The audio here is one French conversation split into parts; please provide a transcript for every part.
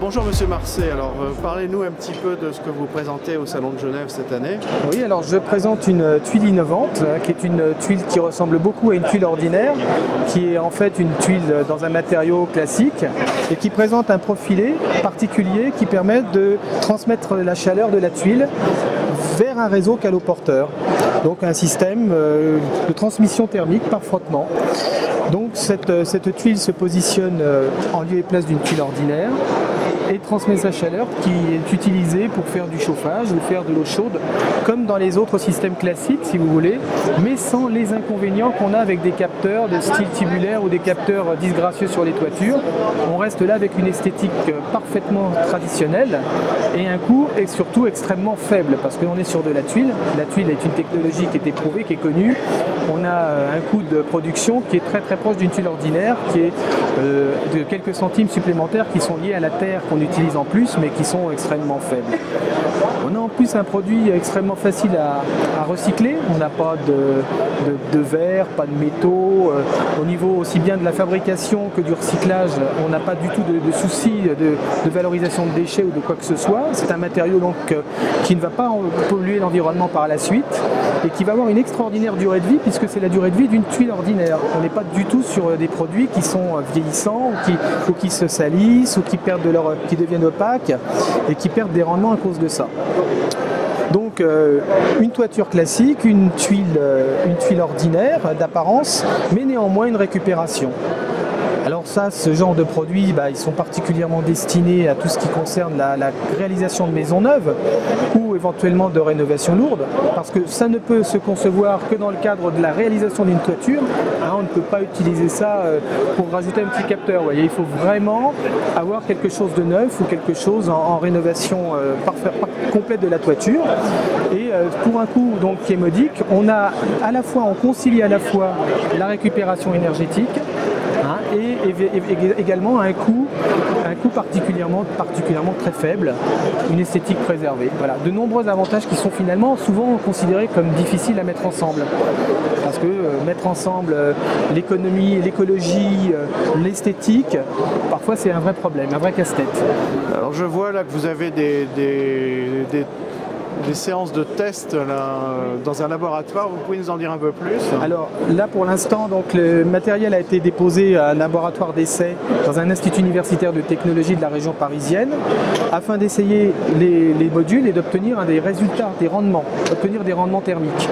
Bonjour Monsieur Marcet, alors parlez-nous un petit peu de ce que vous présentez au Salon de Genève cette année. Oui, alors je présente une tuile innovante, qui est une tuile qui ressemble beaucoup à une tuile ordinaire, qui est en fait une tuile dans un matériau classique et qui présente un profilé particulier qui permet de transmettre la chaleur de la tuile vers un réseau caloporteur. Donc un système de transmission thermique par frottement. Donc cette tuile se positionne en lieu et place d'une tuile ordinaire et transmet sa chaleur qui est utilisée pour faire du chauffage ou faire de l'eau chaude comme dans les autres systèmes classiques si vous voulez, mais sans les inconvénients qu'on a avec des capteurs de style tubulaire ou des capteurs disgracieux sur les toitures. On reste là avec une esthétique parfaitement traditionnelle et un coût est surtout extrêmement faible parce qu'on est sur de la tuile. La tuile est une technologie qui est éprouvée, qui est connue. On a un coût de production qui est très proche d'une tuile ordinaire, qui est de quelques centimes supplémentaires qui sont liés à la terre qu'on utilise en plus, mais qui sont extrêmement faibles. On a en plus un produit extrêmement facile à recycler. On n'a pas de verre, pas de métaux. Au niveau aussi bien de la fabrication que du recyclage, on n'a pas du tout de soucis de valorisation de déchets ou de quoi que ce soit. C'est un matériau donc qui ne va pas polluer l'environnement par la suite et qui va avoir une extraordinaire durée de vie puisque c'est la durée de vie d'une tuile ordinaire. On n'est pas du tout sur des produits qui sont vieillissants ou qui se salissent ou qui deviennent opaques et qui perdent des rendements à cause de ça. Donc une toiture classique, une tuile ordinaire d'apparence, mais néanmoins une récupération. Alors ça, ce genre de produits, ils sont particulièrement destinés à tout ce qui concerne la réalisation de maisons neuves ou éventuellement de rénovation lourde, parce que ça ne peut se concevoir que dans le cadre de la réalisation d'une toiture. On ne peut pas utiliser ça pour rajouter un petit capteur. Vous voyez, il faut vraiment avoir quelque chose de neuf ou quelque chose en rénovation complète de la toiture. Et pour un coût donc, qui est modique, on concilie à la fois la récupération énergétique et également un coût particulièrement très faible, une esthétique préservée. Voilà, de nombreux avantages qui sont finalement souvent considérés comme difficiles à mettre ensemble. Parce que mettre ensemble l'économie, l'écologie, l'esthétique, parfois c'est un vrai problème, un vrai casse-tête. Alors je vois là que vous avez des séances de tests là, dans un laboratoire, vous pouvez nous en dire un peu plus? Alors là pour l'instant, donc le matériel a été déposé à un laboratoire d'essai dans un institut universitaire de technologie de la région parisienne afin d'essayer les modules et d'obtenir des résultats, obtenir des rendements thermiques.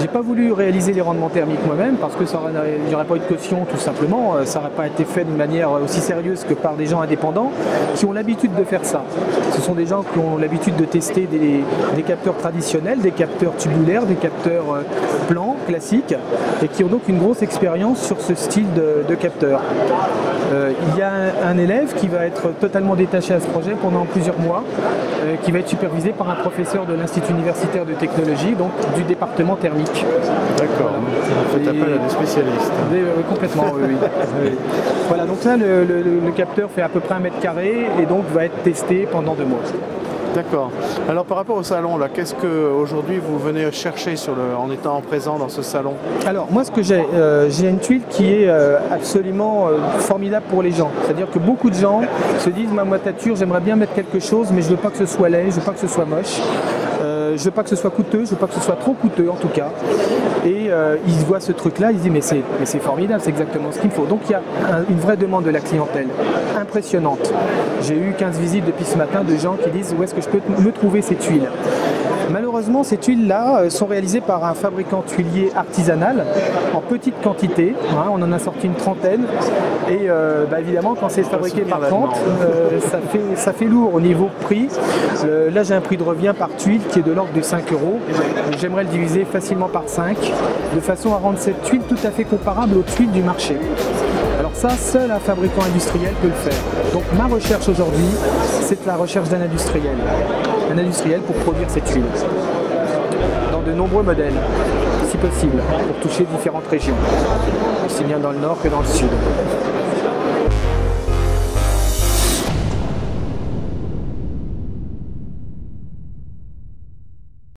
J'ai pas voulu réaliser les rendements thermiques moi-même parce que il n'y aurait pas eu de caution tout simplement, ça n'aurait pas été fait d'une manière aussi sérieuse que par des gens indépendants qui ont l'habitude de faire ça. Ce sont des gens qui ont l'habitude de tester des capteurs traditionnels, des capteurs tubulaires, des capteurs plans, classiques, et qui ont donc une grosse expérience sur ce style de capteur. Il y a un élève qui va être totalement détaché à ce projet pendant plusieurs mois, qui va être supervisé par un professeur de l'Institut universitaire de technologie, donc du département thermique. D'accord, vous faites appel à des spécialistes. Complètement, oui. Voilà, donc là le capteur fait à peu près 1 mètre carré et donc va être testé pendant 2 mois. D'accord. Alors par rapport au salon, là, qu'est-ce que aujourd'hui vous venez chercher en étant présent dans ce salon? Alors moi ce que j'ai une tuile qui est absolument formidable pour les gens. C'est-à-dire que beaucoup de gens se disent ma toiture, j'aimerais bien mettre quelque chose, mais je veux pas que ce soit laid, je veux pas que ce soit moche. Je veux pas que ce soit coûteux, je veux pas que ce soit trop coûteux en tout cas. Et ils voient ce truc-là, ils se disent mais c'est formidable, c'est exactement ce qu'il me faut. Donc il y a une vraie demande de la clientèle, impressionnante. J'ai eu 15 visites depuis ce matin de gens qui disent où est-ce que je peux me trouver ces tuiles. Malheureusement, ces tuiles-là sont réalisées par un fabricant tuilier artisanal en petite quantité. On en a sorti une trentaine. Et évidemment, quand c'est fabriqué par 30, ça fait lourd au niveau prix. Là, j'ai un prix de revient par tuile qui est de l'ordre de 5 €. J'aimerais le diviser facilement par 5, de façon à rendre cette tuile tout à fait comparable aux tuiles du marché. Alors ça, seul un fabricant industriel peut le faire. Donc ma recherche aujourd'hui, c'est la recherche d'un industriel. Un industriel pour produire ces tuiles. Dans de nombreux modèles, si possible, pour toucher différentes régions. Aussi bien dans le nord que dans le sud.